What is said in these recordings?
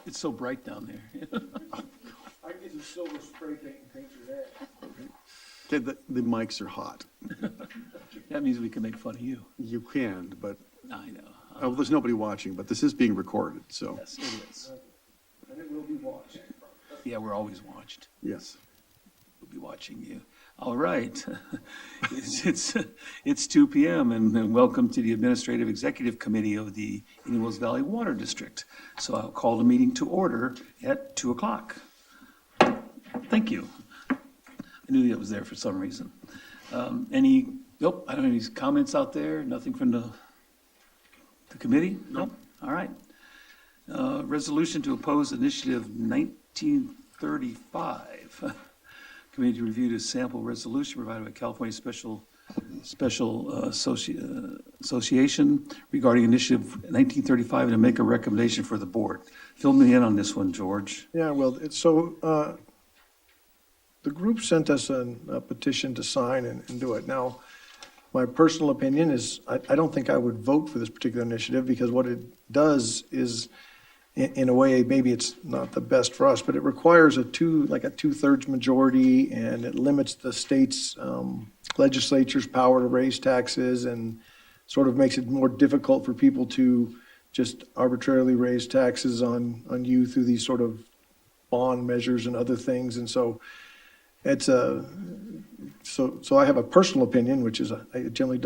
It's so bright down there. I can get some silver spray paint and paint your head. Okay, the mics are hot. That means we can make fun of you. You can, but, I know. there's nobody watching, but this is being recorded, so, Yes, it is. And it will be watched. Yeah, we're always watched. yes. We'll be watching you. All right. It's 2 p.m. and welcome to the Administrative Executive Committee of the Indian Wells Valley Water District. So I'll call the meeting to order at 2 o'clock. Thank you. I knew that was there for some reason. Nope, I don't have any comments out there, nothing from the committee? Nope. All right. Resolution to oppose initiative 1935. Committee reviewed a sample resolution provided by California Special Association regarding initiative 1935 and to make a recommendation for the board. Fill me in on this one, George. Yeah, well, the group sent us a petition to sign and do it. Now, my personal opinion is I don't think I would vote for this particular initiative because what it does is, in a way, maybe it's not the best for us, but it requires a two-thirds majority, and it limits the state's legislature's power to raise taxes and sort of makes it more difficult for people to just arbitrarily raise taxes on you through these sort of bond measures and other things. And so it's so I have a personal opinion, which is I generally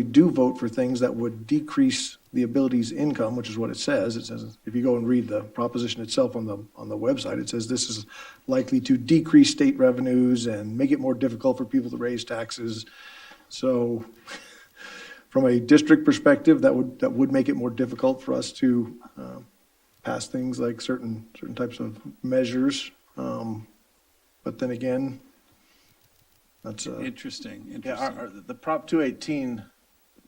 do vote for things that would decrease the ability's income, which is what it says. It says, if you go and read the proposition itself on the website, it says this is likely to decrease state revenues and make it more difficult for people to raise taxes. So from a district perspective, that would make it more difficult for us to pass things like certain types of measures. But then again, that's Interesting. Yeah, the Prop 218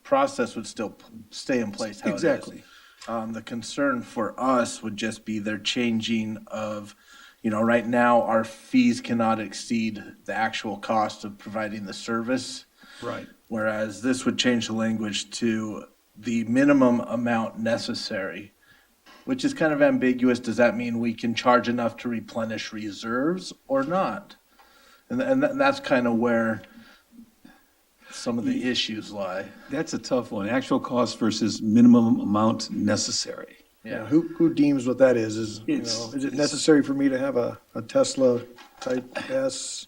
process would still stay in place how it is. Exactly. The concern for us would just be their changing of, right now, our fees cannot exceed the actual cost of providing the service. Right. Whereas this would change the language to the minimum amount necessary, which is kind of ambiguous. Does that mean we can charge enough to replenish reserves or not? And that's kind of where some of the issues lie. That's a tough one. Actual cost versus minimum amount necessary. Yeah. who deems what that is? Is it necessary for me to have a Tesla Type S?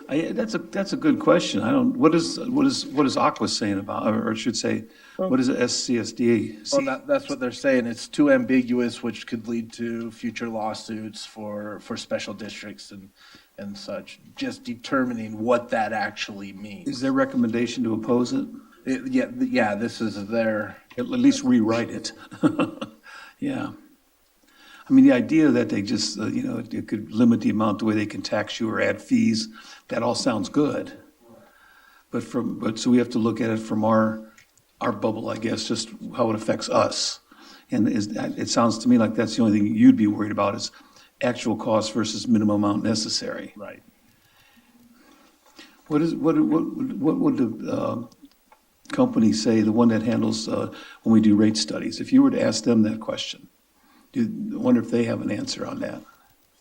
That's a good question. What is Aqua saying about, or I should say, what is a SCSD? Well, that's what they're saying. It's too ambiguous, which could lead to future lawsuits for special districts and such. Just determining what that actually means. Is their recommendation to oppose it? Yeah, this is their. At least rewrite it. Yeah. I mean, the idea that they just, it could limit the amount, the way they can tax you or add fees, that all sounds good. But so we have to look at it from our bubble, I guess, just how it affects us. And it sounds to me like that's the only thing you'd be worried about is actual cost versus minimum amount necessary. Right. What would the company say, the one that handles when we do rate studies? If you were to ask them that question, I wonder if they have an answer on that.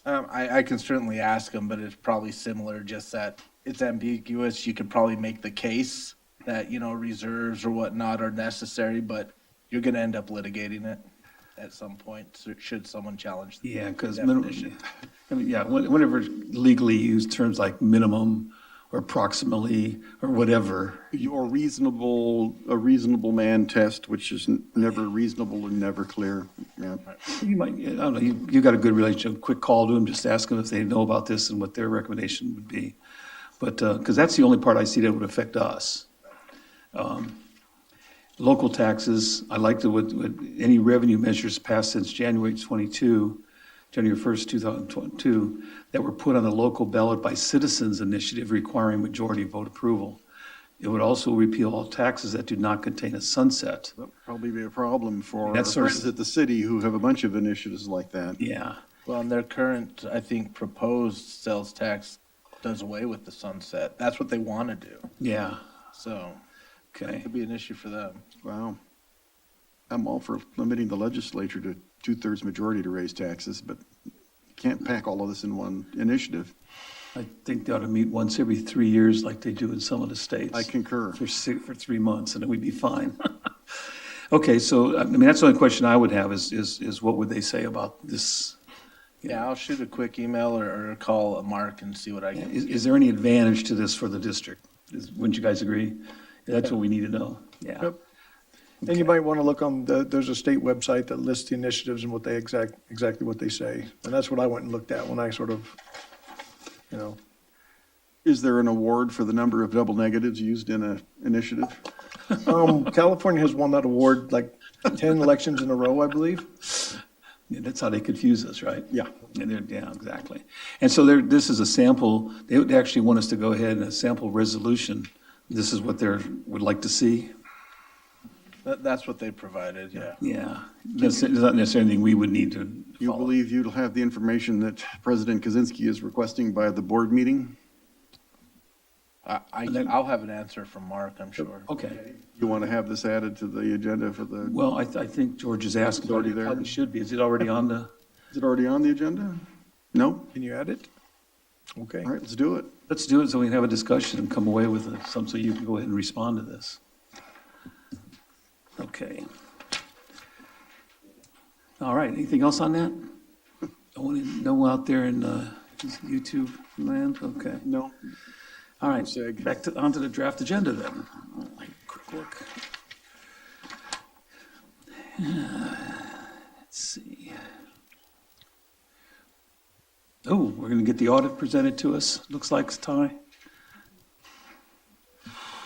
I can certainly ask them, but it's probably similar, just that it's ambiguous. You could probably make the case that, reserves or whatnot are necessary, but you're going to end up litigating it at some point, should someone challenge the definition. Whenever legally used terms like minimum or approximately or whatever. Your a reasonable man test, which is never reasonable and never clear. Yeah. You might, I don't know, you got a good relationship, quick call to them, just ask them if they know about this and what their recommendation would be. But, because that's the only part I see that would affect us. Local taxes, I like any revenue measures passed since January 1st, 2022, that were put on the local ballot by citizens initiative requiring majority vote approval. It would also repeal all taxes that do not contain a sunset. That'll probably be a problem for our That's sort of- friends at the city who have a bunch of initiatives like that. Yeah. Well, and their current, I think, proposed sales tax does away with the sunset. That's what they want to do. Yeah. So Okay. it could be an issue for them. Wow. I'm all for limiting the legislature to 2/3 majority to raise taxes, but you can't pack all of this in one initiative. I think they ought to meet once every 3 years like they do in some of the states. I concur. For 3 months, and it would be fine. Okay, so, I mean, that's the only question I would have is what would they say about this? Yeah, I'll shoot a quick email or call Mark and see what I can. Is there any advantage to this for the district? Wouldn't you guys agree? That's what we need to know, yeah. Yep. And you might want to look on there's a state website that lists the initiatives and what they exactly what they say. And that's what I went and looked at when I sort of, you know, Is there an award for the number of double negatives used in an initiative? California has won that award like 10 elections in a row, I believe. Yeah, that's how they confuse us, right? Yeah. Yeah, exactly. And so this is a sample, they would actually want us to go ahead and a sample resolution. This is what they would like to see? That's what they provided, yeah. Yeah. That's not necessarily anything we would need to You follow. believe you'll have the information that President Kaczynski is requesting by the board meeting? I'll have an answer from Mark, I'm sure. Okay. You want to have this added to the agenda for the, Well, I think George is asking. It's already there. Probably should be. Is it already on the? is it already on the agenda? No? Can you add it? Okay. All right, let's do it. Let's do it so we can have a discussion and come away with some, so you can go ahead and respond to this. Okay. All right, anything else on that? I want to know out there in YouTube land, okay. No? All right, Seg. back to, onto the draft agenda then. All right, quick look. Let's see. Oh, we're going to get the audit presented to us, looks like, Ty.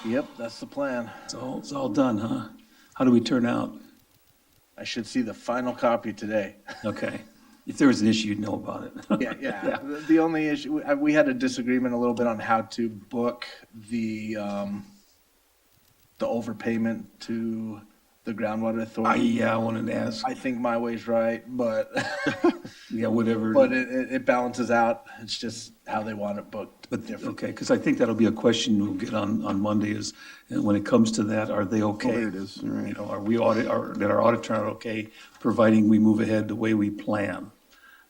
Yep, that's the plan. It's all done, huh? How do we turn out? I should see the final copy today. Okay. If there was an issue, you'd know about it. Yeah, yeah. The only issue, we had a disagreement a little bit on how to book the overpayment to the groundwater authority. Yeah, I wanted to ask. I think my way's right, but, Yeah, whatever. but it balances out. It's just how they want it booked But, different. okay, because I think that'll be a question we'll get on Monday is, when it comes to that, are they okay? Oh, there it is, all right. You know, that our audit turn out okay, providing we move ahead the way we plan,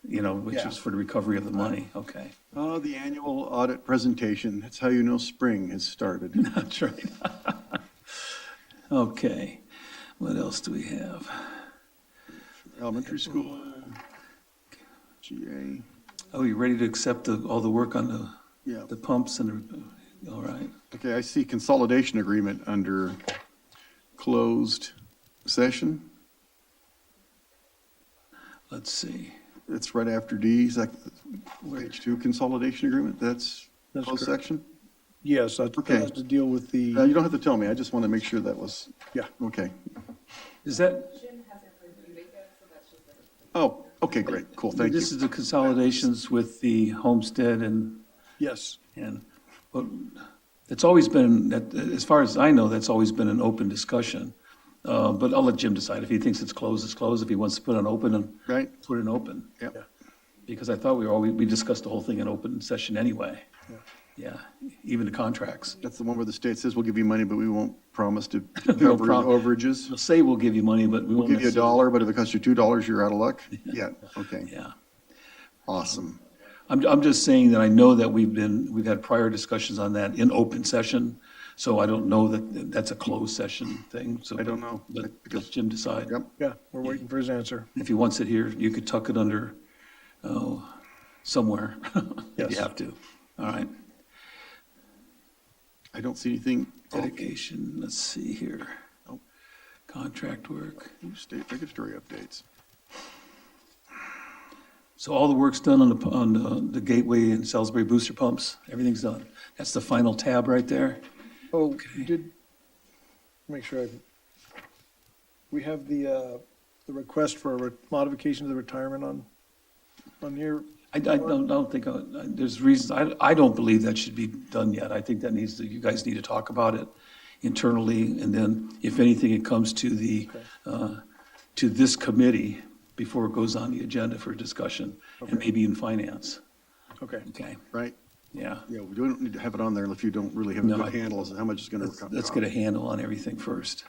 you know, which Yeah. is for the recovery of the money, okay. Oh, the annual audit presentation. That's how you know spring has started. That's right. Okay, what else do we have? Elementary school. GA, Oh, you ready to accept all the work on yeah. the pumps all right. Okay, I see consolidation agreement under closed session. Let's see. It's right after D, it's like page 2 consolidation agreement. That's That's closed correct. section? Yes, that Okay. has to deal with the, You don't have to tell me. I just want to make sure that was, yeah. okay. Is that, Oh, okay, great, cool, thank you. this is the consolidations with the homestead and Yes. well, it's always been, as far as I know, that's always been an open discussion. But I'll let Jim decide. If he thinks it's closed, it's closed. If he wants to put it on open, and Right, put it in open. yep. Because I thought we discussed the whole thing in open session anyway. Yeah, even the contracts. That's the one where the state says we'll give you money, but we won't promise to won't cover prom- overages. We'll say we'll give you money, but we We'll won't give you necessarily. $1, but if it costs you $2, you're out of luck? Yeah, okay, Yeah. awesome. I'm just saying that I know that we've had prior discussions on that in open session. So I don't know that that's a closed session thing. So I don't know, Let because- Jim decide. Yep, Yeah, we're waiting for his answer. If he wants it here, you could tuck it under, somewhere. If you Yes. have to. All right. I don't see anything. Dedication, let's see here. Nope. Contract work. State regulatory updates. So all the work's done on the Gateway and Salisbury booster pumps? Everything's done? That's the final tab right there? Oh, you did, make sure we have the request for a modification of the retirement on here. I don't think, there's reasons, I don't believe that should be done yet. I think that you guys need to talk about it internally, and then if anything, it comes to to this committee before it goes on the agenda for discussion, and maybe in finance. Okay. Okay, Right? yeah. Yeah, we don't need to have it on there if you don't really have a No, good handle as to how much it's going to Let's cost. let's get a handle on everything first.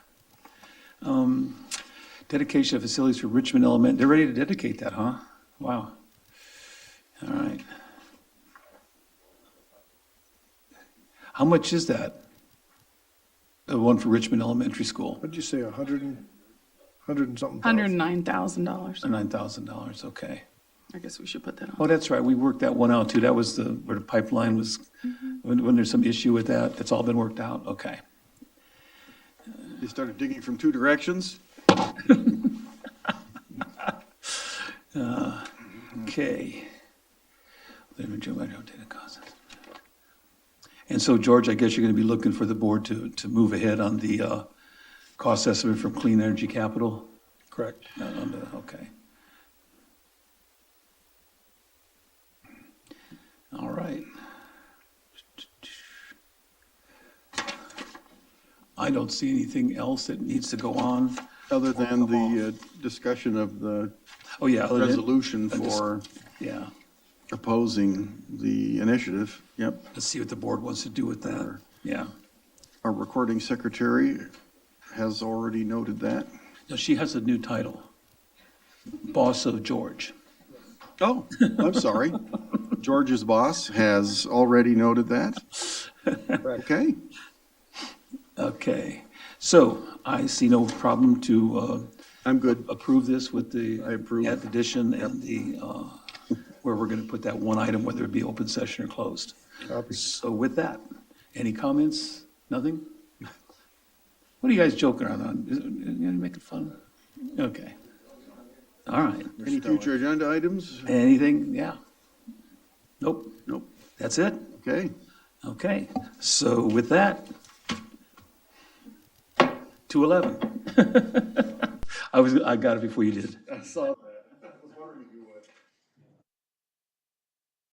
Dedication of facilities for Richmond Element, they're ready to dedicate that, huh? Wow. All right. How much is that? The one for Richmond Elementary School? What'd you say, 100 and something thousand? $109,000. $9,000, okay. I guess we should put that on. Oh, that's right, we worked that one out too. That was where the pipeline was, when there's some issue with that, it's all been worked out, okay. You started digging from two directions? Okay. And so, George, I guess you're going to be looking for the board to move ahead on the cost estimate from Clean Energy Capital? Correct. Okay. All right. I don't see anything else that needs to go on. Other than the discussion of the Oh, yeah. other than- resolution for Yeah. opposing the initiative. Yep. Let's see what the board wants to do with that. Yeah. Our recording secretary has already noted that. No, she has a new title. Boss of George. Oh, I'm sorry. George's boss has already noted that. Okay. Okay. So I see no problem to I'm good. approve this with the I approve. addition and the, where we're going to put that one item, whether it be open session or closed. Copy. So with that, any comments? Nothing? What are you guys joking around on? You making fun? Okay. All right. Any future agenda items? Anything? Yeah. Nope. Nope. That's it? Okay. Okay. So with that, 2:11. I got it before you did. I saw that. I was wondering if you would.